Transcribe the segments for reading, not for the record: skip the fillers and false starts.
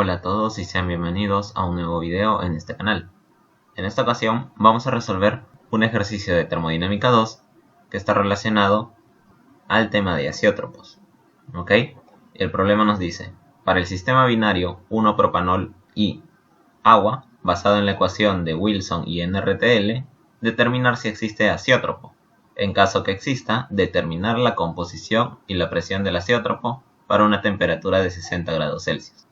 Hola a todos y sean bienvenidos a un nuevo video en este canal. En esta ocasión vamos a resolver un ejercicio de termodinámica 2 que está relacionado al tema de azeótropos. ¿Ok? El problema nos dice, para el sistema binario 1-propanol y agua, basado en la ecuación de Wilson y NRTL, determinar si existe azeótropo. En caso que exista, determinar la composición y la presión del azeótropo para una temperatura de 60 grados Celsius.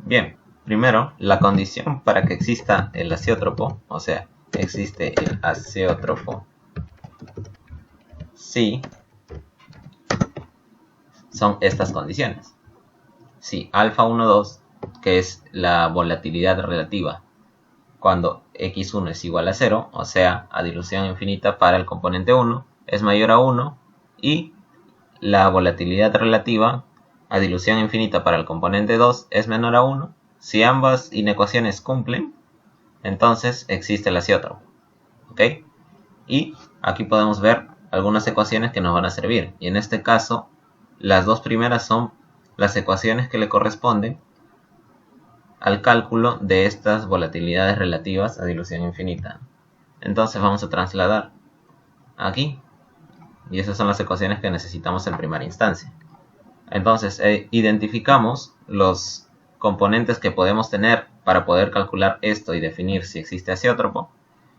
Bien, primero, la condición para que exista el azeótropo, o sea, existe el azeótropo si son estas condiciones. Si alfa 1,2, que es la volatilidad relativa, cuando x1 es igual a 0, o sea, a dilución infinita para el componente 1, es mayor a 1, y la volatilidad relativa a dilución infinita para el componente 2 es menor a 1, si ambas inecuaciones cumplen, entonces existe el azeótropo. ¿Ok? Y aquí podemos ver algunas ecuaciones que nos van a servir. Y en este caso, las dos primeras son las ecuaciones que le corresponden al cálculo de estas volatilidades relativas a dilución infinita. Entonces vamos a trasladar aquí. Y esas son las ecuaciones que necesitamos en primera instancia. Entonces identificamos los componentes que podemos tener para poder calcular esto y definir si existe azeótropo.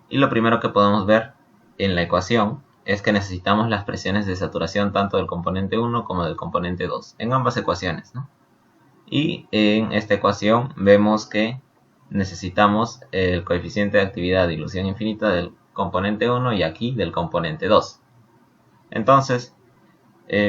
Y lo primero que podemos ver en la ecuación es que necesitamos las presiones de saturación tanto del componente 1 como del componente 2, en ambas ecuaciones, ¿no? Y en esta ecuación vemos que necesitamos el coeficiente de actividad de dilución infinita del componente 1 y aquí del componente 2. Entonces,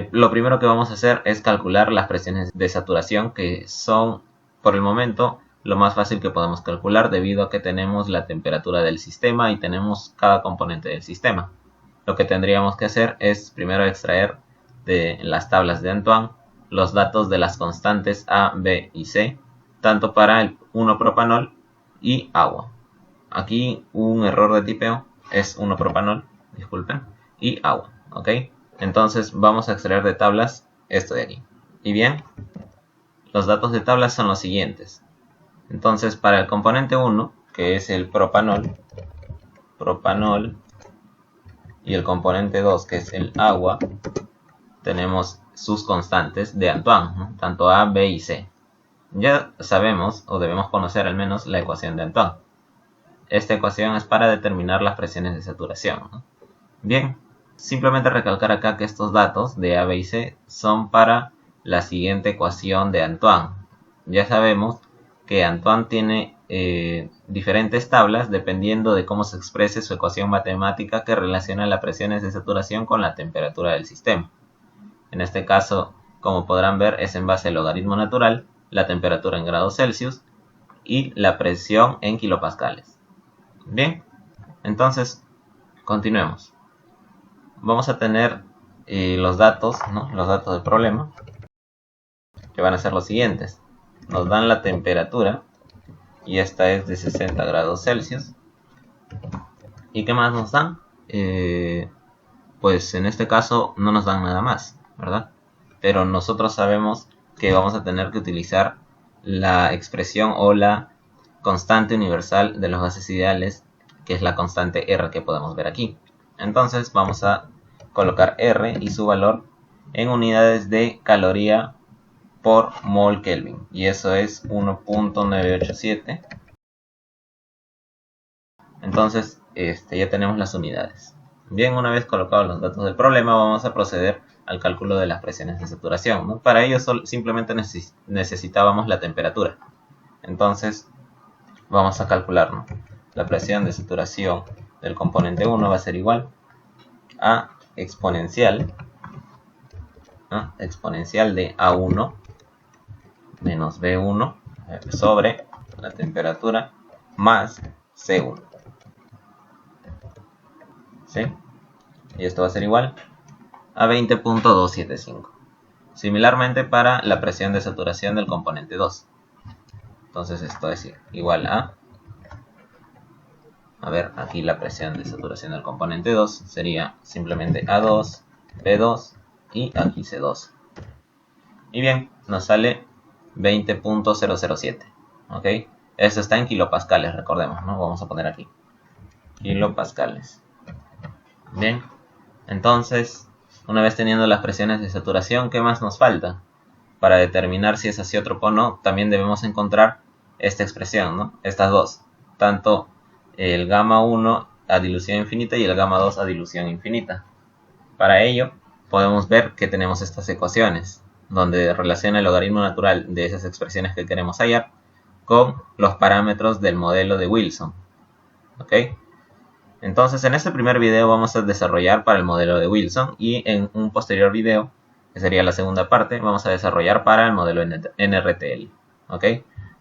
lo primero que vamos a hacer es calcular las presiones de saturación, que son, por el momento, lo más fácil que podemos calcular debido a que tenemos la temperatura del sistema y tenemos cada componente del sistema. Lo que tendríamos que hacer es primero extraer de las tablas de Antoine los datos de las constantes A, B y C, tanto para el 1-propanol y agua. Aquí un error de tipeo, es 1-propanol, disculpen, y agua, ¿ok? Entonces vamos a extraer de tablas esto de aquí. Y bien, los datos de tablas son los siguientes. Entonces para el componente 1, que es el propanol, y el componente 2, que es el agua, tenemos sus constantes de Antoine, ¿no? Tanto A, B y C. Ya sabemos, o debemos conocer al menos, la ecuación de Antoine. Esta ecuación es para determinar las presiones de saturación, ¿no? Bien, simplemente recalcar acá que estos datos de A, B y C son para la siguiente ecuación de Antoine. Ya sabemos que Antoine tiene diferentes tablas dependiendo de cómo se exprese su ecuación matemática que relaciona las presiones de saturación con la temperatura del sistema. En este caso, como podrán ver, es en base al logaritmo natural, la temperatura en grados Celsius y la presión en kilopascales. Bien, entonces continuemos. Vamos a tener los datos, ¿no? Los datos del problema, que van a ser los siguientes. Nos dan la temperatura, y esta es de 60 grados Celsius. ¿Y qué más nos dan? Pues en este caso no nos dan nada más, ¿verdad? Pero nosotros sabemos que vamos a tener que utilizar la expresión o la constante universal de los gases ideales, que es la constante R que podemos ver aquí. Entonces vamos a colocar R y su valor en unidades de caloría por mol Kelvin, y eso es 1.987. Entonces ya tenemos las unidades. Bien, una vez colocados los datos del problema, vamos a proceder al cálculo de las presiones de saturación, ¿no? Para ello simplemente necesitábamos la temperatura. Entonces vamos a calcular, ¿no? La presión de saturación del componente 1 va a ser igual a exponencial, ¿no? Exponencial de A1 menos B1 sobre la temperatura más C1. ¿Sí? Y esto va a ser igual a 20.275. Similarmente para la presión de saturación del componente 2. Entonces esto es igual a ver, aquí la presión de saturación del componente 2 sería simplemente A2, B2 y aquí C2. Y bien, nos sale 20.007. ¿Ok? Esto está en kilopascales, recordemos, ¿no? Vamos a poner aquí. Kilopascales. Bien. Entonces, una vez teniendo las presiones de saturación, ¿qué más nos falta? Para determinar si es azeótropo o no, también debemos encontrar esta expresión, ¿no? Estas dos. Tanto el gamma 1 a dilución infinita y el gamma 2 a dilución infinita. Para ello, podemos ver que tenemos estas ecuaciones, donde relaciona el logaritmo natural de esas expresiones que queremos hallar con los parámetros del modelo de Wilson. ¿Ok? Entonces, en este primer video vamos a desarrollar para el modelo de Wilson y en un posterior video, que sería la segunda parte, vamos a desarrollar para el modelo NRTL. ¿Ok?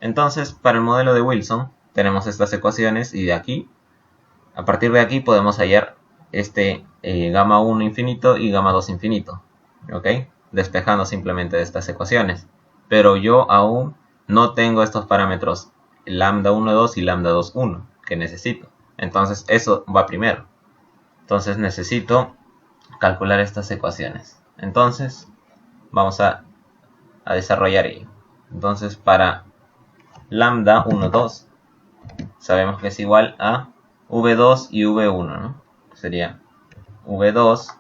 Entonces, para el modelo de Wilson tenemos estas ecuaciones y a partir de aquí podemos hallar este gamma 1 infinito y gamma 2 infinito. ¿Ok? Despejando simplemente de estas ecuaciones. Pero yo aún no tengo estos parámetros lambda 1, 2 y lambda 2, 1 que necesito. Entonces eso va primero. Entonces necesito calcular estas ecuaciones. Entonces vamos a desarrollar ello. Entonces para lambda 1, 2 sabemos que es igual a V2 y V1, ¿no? Sería V2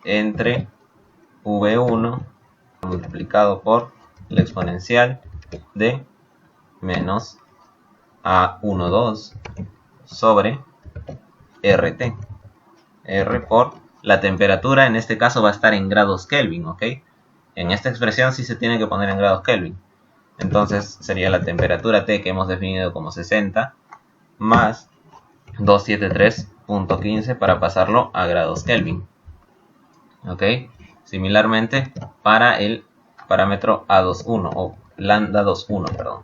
entre V1 multiplicado por la exponencial de menos A12 sobre RT. R por la temperatura, en este caso va a estar en grados Kelvin, ¿ok? En esta expresión sí se tiene que poner en grados Kelvin. Entonces sería la temperatura T que hemos definido como 60 más 273.15 para pasarlo a grados Kelvin. ¿Ok? Similarmente para el parámetro A21 o lambda 21, perdón.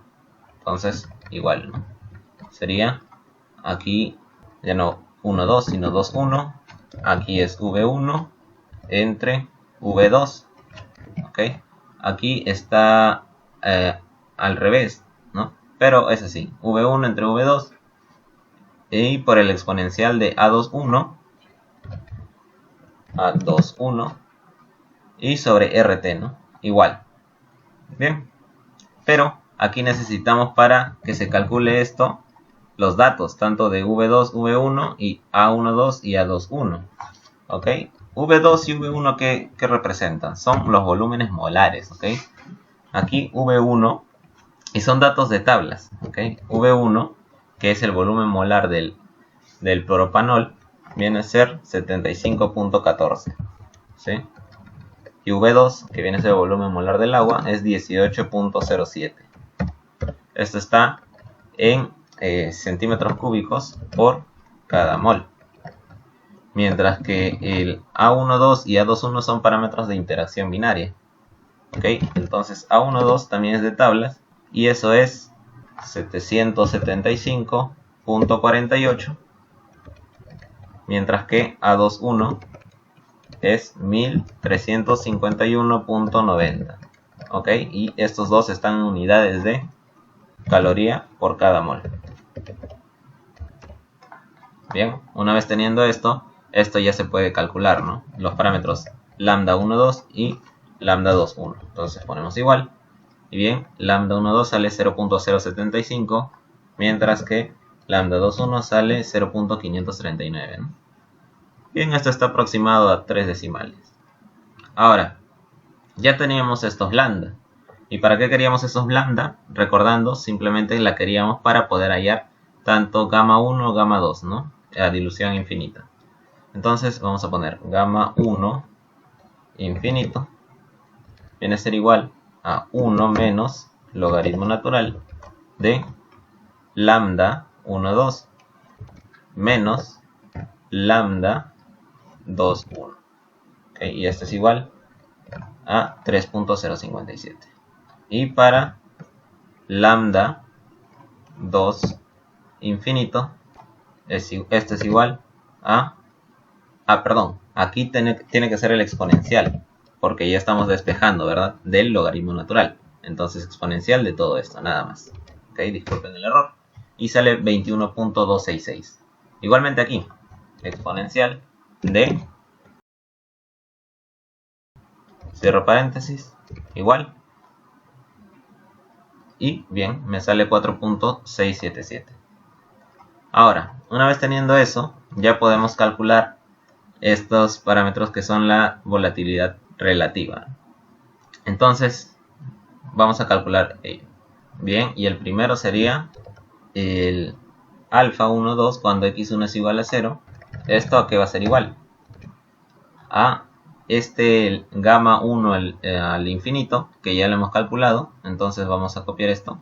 Entonces igual, ¿no? Sería aquí ya no 1, 2, sino 2, 1. Aquí es V1 entre V2. ¿Ok? Aquí está al revés, ¿no? Pero es así. V1 entre V2. Y por el exponencial de A21. A21. Y sobre RT, ¿no? Igual. Bien. Pero aquí necesitamos para que se calcule esto los datos tanto de V2, V1 y A12 y A21. ¿Ok? V2 y V1 ¿qué representan? Son los volúmenes molares. ¿Ok? Aquí V1 y son datos de tablas. ¿Ok? V1 que es el volumen molar del propanol viene a ser 75.14. ¿Sí? Y V2 que viene a ser el volumen molar del agua es 18.07. Esto está en centímetros cúbicos por cada mol. Mientras que el A12 y A21 son parámetros de interacción binaria. ¿Ok? Entonces A12 también es de tablas y eso es 775.48. Mientras que A21 es 1351.90. ¿Ok? Y estos dos están en unidades de caloría por cada mol. Bien, una vez teniendo esto ya se puede calcular, ¿no? Los parámetros lambda 1,2 y lambda 2,1. Entonces ponemos igual. Y bien, lambda 1,2 sale 0.075, mientras que lambda 2,1 sale 0.539, ¿no? Bien, esto está aproximado a 3 decimales. Ahora, ya teníamos estos lambda. ¿Y para qué queríamos esos lambda? Recordando, simplemente la queríamos para poder hallar tanto gamma 1 o gamma 2, ¿no? A dilución infinita. Entonces vamos a poner gamma 1 infinito viene a ser igual a 1 menos logaritmo natural de lambda 1, 2 menos lambda 2, 1. ¿Okay? Y esto es igual a 3.057. Y para lambda 2 infinito, esto es igual a... perdón, aquí tiene que ser el exponencial, porque ya estamos despejando, ¿verdad? Del logaritmo natural. Entonces exponencial de todo esto, nada más. Ok, disculpen el error. Y sale 21.266. Igualmente aquí, exponencial de... cierro paréntesis, igual y bien, me sale 4.677. Ahora, una vez teniendo eso, ya podemos calcular estos parámetros que son la volatilidad relativa. Entonces, vamos a calcular ello. Bien, y el primero sería el alfa 1, 2 cuando x1 es igual a 0. ¿Esto a qué va a ser igual? A el gamma 1 al infinito, que ya lo hemos calculado. Entonces vamos a copiar esto.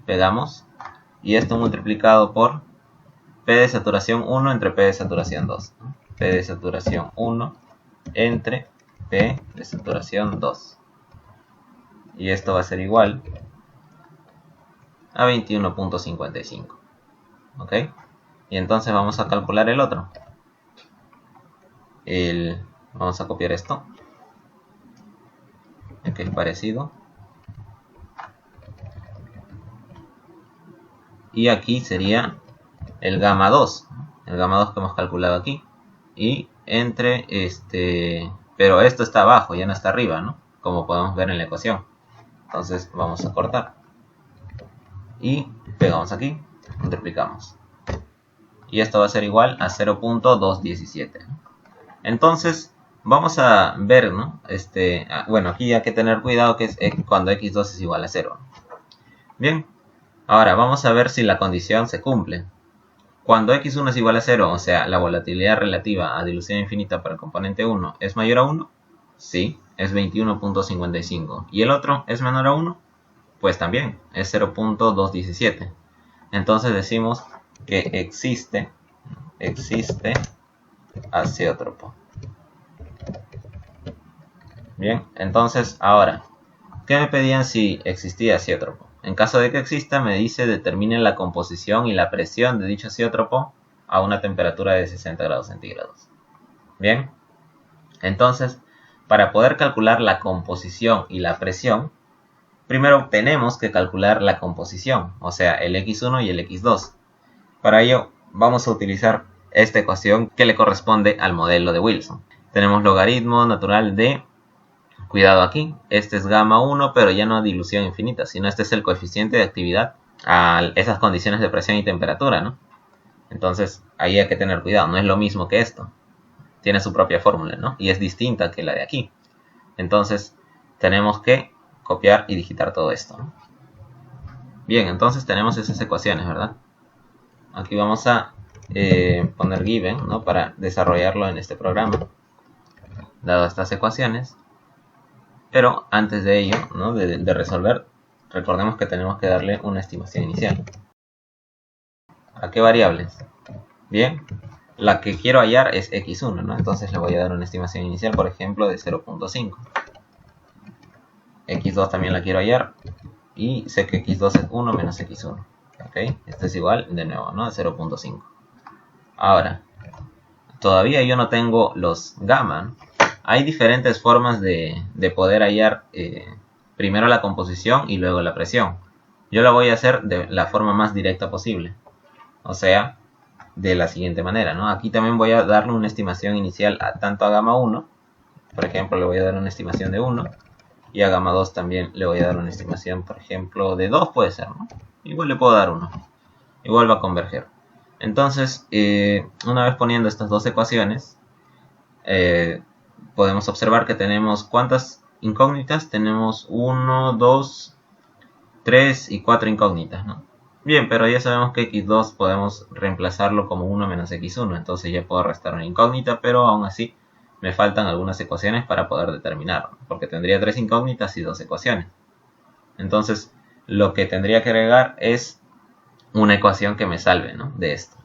Pegamos. Y esto multiplicado por P de saturación 1 entre P de saturación 2. P de saturación 1 entre P de saturación 2. Y esto va a ser igual a 21.55. ¿Ok? Y entonces vamos a calcular el otro. Vamos a copiar esto. Que es parecido. Y aquí sería el gamma 2. El gamma 2 que hemos calculado aquí. Y entre pero esto está abajo, ya no está arriba, ¿no? Como podemos ver en la ecuación. Entonces vamos a cortar. Y pegamos aquí. Multiplicamos. Y esto va a ser igual a 0.217. Entonces vamos a ver, ¿no? Bueno, aquí hay que tener cuidado que es cuando x2 es igual a 0. Bien. Ahora vamos a ver si la condición se cumple. Cuando x1 es igual a 0, o sea, la volatilidad relativa a dilución infinita para el componente 1 es mayor a 1, sí, es 21.55. ¿Y el otro es menor a 1? Pues también, es 0.217. Entonces decimos que existe azeótropo. Bien, entonces ahora, ¿qué me pedían si existía azeótropo? En caso de que exista, me dice determine la composición y la presión de dicho azeótropo a una temperatura de 60 grados centígrados. Bien, entonces, para poder calcular la composición y la presión, primero tenemos que calcular la composición, o sea, el x1 y el x2. Para ello, vamos a utilizar esta ecuación que le corresponde al modelo de Wilson. Tenemos logaritmo natural de... Cuidado aquí, este es gamma 1, pero ya no a dilución infinita, sino este es el coeficiente de actividad a esas condiciones de presión y temperatura, ¿no? Entonces, ahí hay que tener cuidado, no es lo mismo que esto. Tiene su propia fórmula, ¿no? Y es distinta que la de aquí. Entonces, tenemos que copiar y digitar todo esto, ¿no? Bien, entonces tenemos esas ecuaciones, ¿verdad? Aquí vamos a poner given, ¿no? Para desarrollarlo en este programa. Dado estas ecuaciones. Pero antes de ello, ¿no? de resolver, recordemos que tenemos que darle una estimación inicial. ¿A qué variables? Bien, la que quiero hallar es x1, ¿no? Entonces le voy a dar una estimación inicial, por ejemplo, de 0.5. x2 también la quiero hallar. Y sé que x2 es 1 menos x1. ¿Ok? Esto es igual, de nuevo, ¿no? A 0.5. Ahora, todavía yo no tengo los gamma, ¿no? Hay diferentes formas de poder hallar primero la composición y luego la presión. Yo la voy a hacer de la forma más directa posible. O sea, de la siguiente manera, ¿no? Aquí también voy a darle una estimación inicial tanto a gamma 1. Por ejemplo, le voy a dar una estimación de 1. Y a gamma 2 también le voy a dar una estimación, por ejemplo, de 2 puede ser, ¿no? Igual le puedo dar 1. Igual va a converger. Entonces, una vez poniendo estas dos ecuaciones, podemos observar que tenemos ¿cuántas incógnitas? Tenemos 1, 2, 3 y 4 incógnitas, ¿no? Bien, pero ya sabemos que x2 podemos reemplazarlo como 1 menos x1. Entonces ya puedo restar una incógnita, pero aún así me faltan algunas ecuaciones para poder determinarlo. Porque tendría 3 incógnitas y 2 ecuaciones. Entonces lo que tendría que agregar es una ecuación que me salve, ¿no? De esto.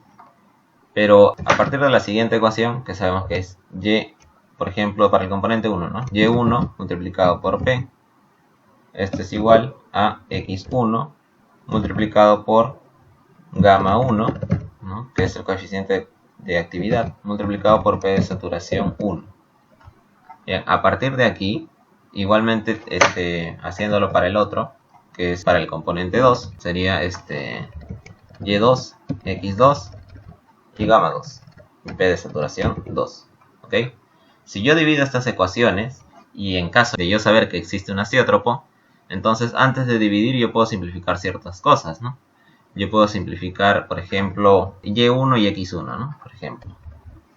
Pero a partir de la siguiente ecuación, que sabemos que es y, por ejemplo, para el componente 1, ¿no? Y1 multiplicado por P. Este es igual a X1 multiplicado por gamma 1, ¿no? Que es el coeficiente de actividad, multiplicado por P de saturación 1. Bien, a partir de aquí, igualmente haciéndolo para el otro, que es para el componente 2, sería Y2, X2 y gamma 2, P de saturación 2. ¿Ok? Si yo divido estas ecuaciones y en caso de yo saber que existe un azeótropo, entonces antes de dividir yo puedo simplificar ciertas cosas, ¿no? Yo puedo simplificar, por ejemplo, y1 y x1, ¿no? Por ejemplo,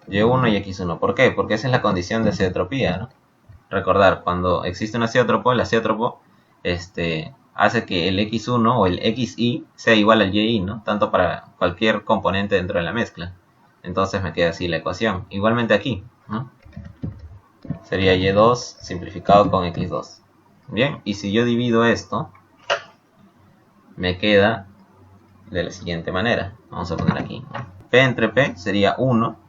y1 y x1. ¿Por qué? Porque esa es la condición de azeotropía, ¿no? Recordar, cuando existe un azeótropo, el azeótropo hace que el x1 o el xy sea igual al y, ¿no? Tanto para cualquier componente dentro de la mezcla. Entonces me queda así la ecuación. Igualmente aquí, ¿no? Sería y2 simplificado con x2. Bien, y si yo divido esto, me queda de la siguiente manera. Vamos a poner aquí, ¿no? P entre P sería 1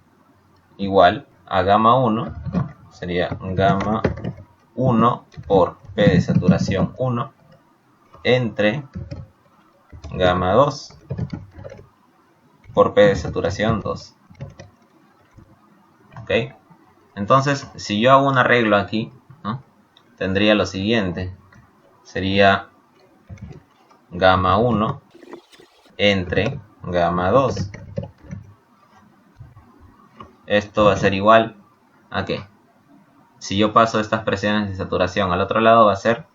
igual a gamma 1, ¿no? Sería gamma 1 por P de saturación 1 entre gamma 2 por P de saturación 2. ¿Ok? Entonces, si yo hago un arreglo aquí, ¿no? Tendría lo siguiente. Sería gamma 1 entre gamma 2. Esto va a ser igual a ¿qué? Si yo paso estas presiones de saturación al otro lado, va a ser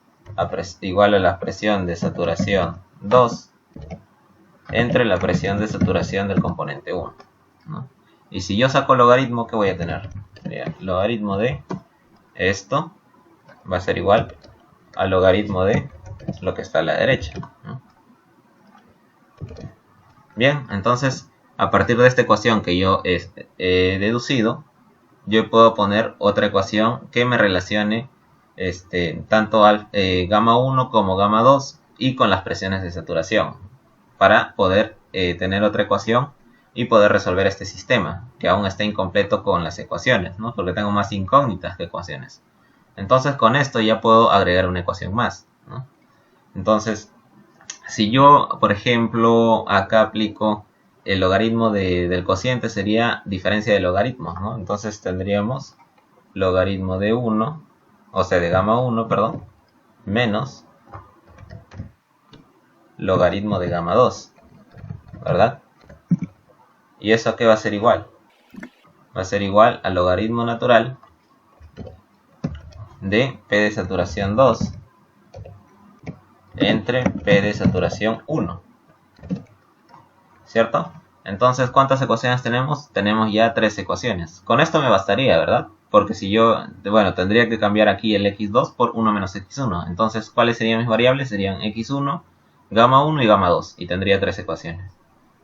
igual a la presión de saturación 2 entre la presión de saturación del componente 1, ¿no? Y si yo saco logaritmo, ¿qué voy a tener? Sería logaritmo de esto va a ser igual al logaritmo de lo que está a la derecha, ¿no? Bien, entonces a partir de esta ecuación que yo he deducido, yo puedo poner otra ecuación que me relacione tanto gamma 1 como gamma 2 y con las presiones de saturación, para poder tener otra ecuación y poder resolver este sistema, que aún está incompleto con las ecuaciones, ¿no? Porque tengo más incógnitas que ecuaciones. Entonces con esto ya puedo agregar una ecuación más, ¿no? Entonces, si yo, por ejemplo, acá aplico el logaritmo del cociente, sería diferencia de logaritmos, ¿no? Entonces tendríamos logaritmo de 1, o sea, de gamma 1, perdón, menos logaritmo de gamma 2, ¿verdad? ¿Y eso a qué va a ser igual? Va a ser igual al logaritmo natural de P de saturación 2 entre P de saturación 1, ¿cierto? Entonces, ¿cuántas ecuaciones tenemos? Tenemos ya 3 ecuaciones. Con esto me bastaría, ¿verdad? Porque si yo, bueno, tendría que cambiar aquí el x2 por 1 menos x1. Entonces, ¿cuáles serían mis variables? Serían x1, gamma 1 y gamma 2. Y tendría 3 ecuaciones.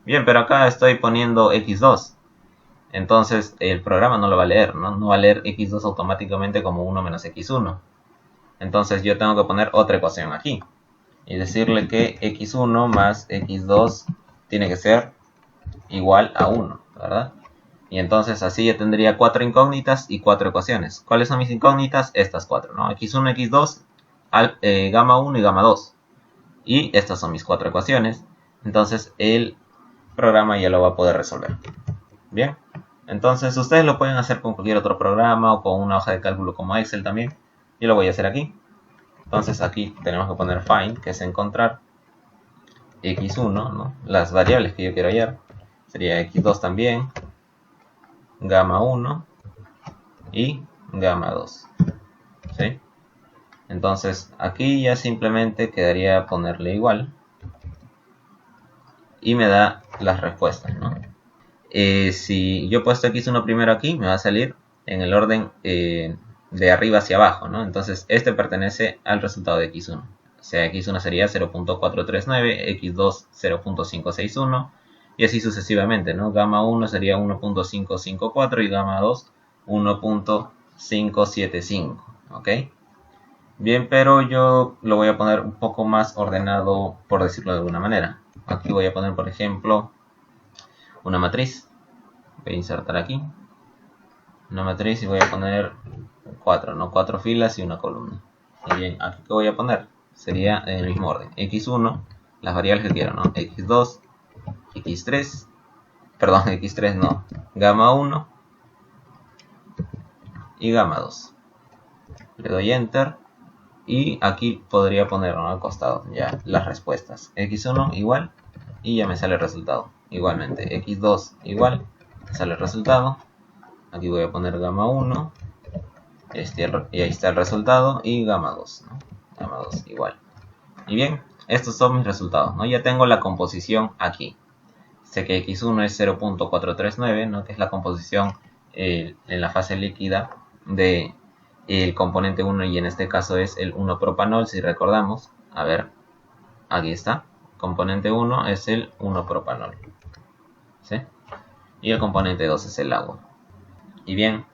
Bien, pero acá estoy poniendo x2. Entonces, el programa no lo va a leer, ¿no? No va a leer x2 automáticamente como 1 menos x1. Entonces, yo tengo que poner otra ecuación aquí. Y decirle que x1 más x2 tiene que ser igual a 1, ¿verdad? Y entonces así ya tendría 4 incógnitas y 4 ecuaciones. ¿Cuáles son mis incógnitas? Estas 4, ¿no? x1, x2, gamma 1 y gamma 2. Y estas son mis 4 ecuaciones. Entonces el programa ya lo va a poder resolver. Bien, entonces ustedes lo pueden hacer con cualquier otro programa o con una hoja de cálculo como Excel también. Yo lo voy a hacer aquí. Entonces aquí tenemos que poner find, que es encontrar x1, ¿no? Las variables que yo quiero hallar. Sería x2 también, gamma 1 y gamma 2. ¿Sí? Entonces aquí ya simplemente quedaría ponerle igual. Y me da las respuestas, ¿no? Si yo he puesto x1 primero aquí, me va a salir en el orden de arriba hacia abajo, ¿no? Entonces este pertenece al resultado de x1. O sea, x1 sería 0.439, x2 0.561 y así sucesivamente, ¿no? Gamma 1 sería 1.554 y gamma 2 1.575, ¿ok? Bien, pero yo lo voy a poner un poco más ordenado, por decirlo de alguna manera. Aquí voy a poner, por ejemplo, una matriz. Voy a insertar aquí una matriz y voy a poner 4, ¿no? 4 filas y una columna. Y bien, aquí que voy a poner sería en el mismo orden. x1, las variables que quiero, ¿no? x2, x3, perdón, x3 no, gamma 1 y gamma 2. Le doy enter y aquí podría poner, ¿no?, al costado ya las respuestas. x1 igual y ya me sale el resultado. Igualmente, x2 igual, me sale el resultado. Aquí voy a poner gamma 1 Y ahí está el resultado y gamma 2, ¿no? Gamma 2 igual. Y bien, estos son mis resultados, ¿no? Ya tengo la composición aquí. Sé que X1 es 0.439, ¿no? Que es la composición en la fase líquida de el componente 1 y en este caso es el 1-propanol, si recordamos. A ver, aquí está. Componente 1 es el 1-propanol, ¿sí? Y el componente 2 es el agua. Y bien,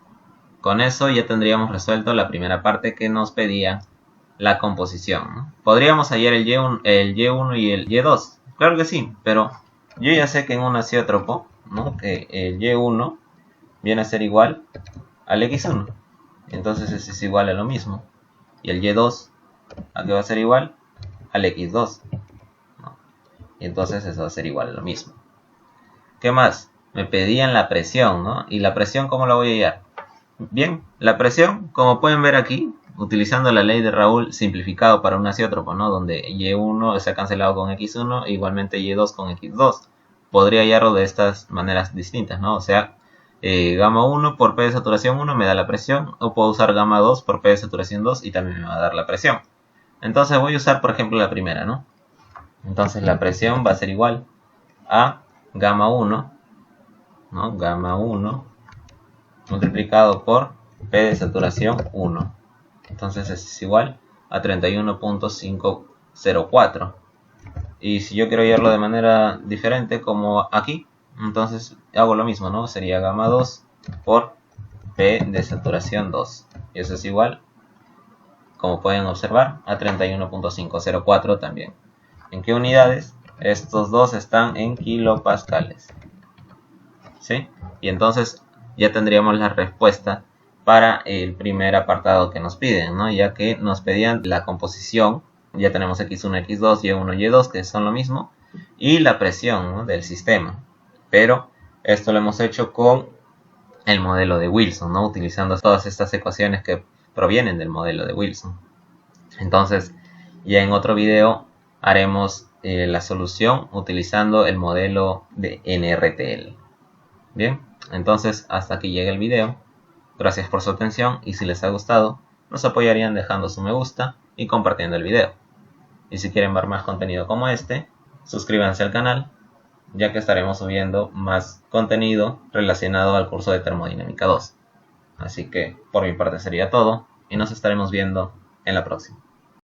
con eso ya tendríamos resuelto la primera parte que nos pedía la composición, ¿no? Podríamos hallar el Y1 y el Y2, claro que sí, pero yo ya sé que en un azeótropo, ¿no? Que el Y1 viene a ser igual al X1, entonces ese es igual a lo mismo, y el Y2 ¿a qué va a ser igual? Al X2, ¿no? Y entonces eso va a ser igual a lo mismo. ¿Qué más? Me pedían la presión, ¿no? ¿Y la presión cómo la voy a hallar? Bien, la presión, como pueden ver aquí, utilizando la ley de Raoult simplificado para un azeótropo, ¿no? Donde Y1 se ha cancelado con X1 e igualmente Y2 con X2. Podría hallarlo de estas maneras distintas, ¿no? O sea, gamma 1 por P de saturación 1 me da la presión, o puedo usar gamma 2 por P de saturación 2 y también me va a dar la presión. Entonces voy a usar, por ejemplo, la primera, ¿no? Entonces la presión va a ser igual a gamma 1, ¿no? Gamma 1 multiplicado por P de saturación 1. Entonces es igual a 31.504. Y si yo quiero hallarlo de manera diferente, como aquí, entonces hago lo mismo, ¿no? Sería gamma 2 por P de saturación 2. Y eso es igual, como pueden observar, a 31.504 también. ¿En qué unidades? Estos dos están en kilopascales, ¿sí? Y entonces ya tendríamos la respuesta para el primer apartado que nos piden, ¿no? Ya que nos pedían la composición, ya tenemos X1, X2, Y1, Y2, que son lo mismo, y la presión, ¿no? Del sistema. Pero esto lo hemos hecho con el modelo de Wilson, ¿no? Utilizando todas estas ecuaciones que provienen del modelo de Wilson. Entonces, ya en otro video haremos la solución utilizando el modelo de NRTL. Bien, entonces hasta aquí llega el video. Gracias por su atención y si les ha gustado, nos apoyarían dejando su me gusta y compartiendo el video. Y si quieren ver más contenido como este, suscríbanse al canal, ya que estaremos subiendo más contenido relacionado al curso de Termodinámica 2. Así que por mi parte sería todo y nos estaremos viendo en la próxima.